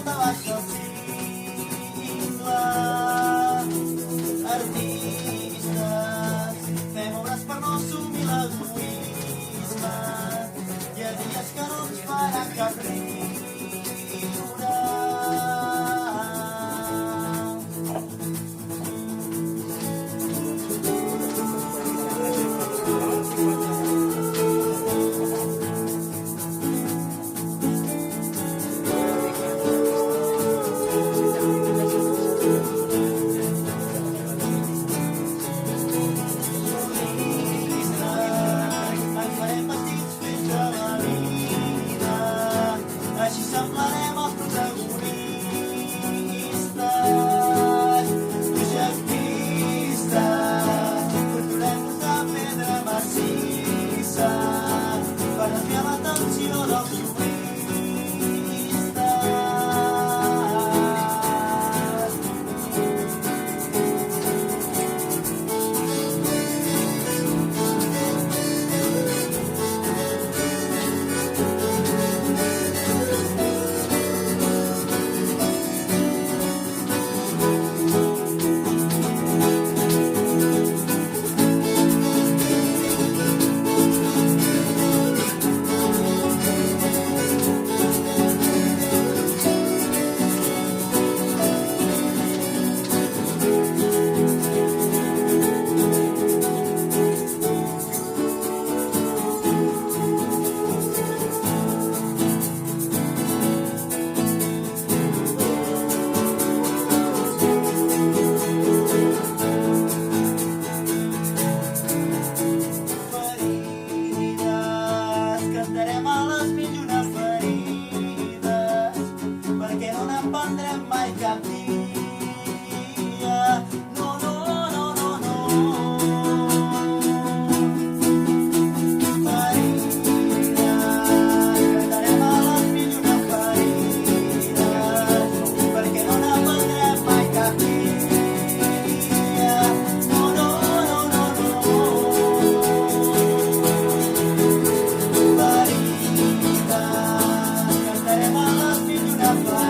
sota baix del cicle. Artistes, fem obres per no assumir l'egoisme, hi ha dies que no ens faran cap riure. Així semblarem els protagonistes, projectistes, construirem-nos de pedra massissa per desviar l'atenció dels juristes. Cantarem a les mil i una ferides, perquè no n'aprendrem mai cap dia. No, no, no, no, no. Ferides, cantarem a les mil i una ferides, perquè no n'aprendrem mai cap dia. No, no, no, no, no. Cantarem a les mil i una ferides.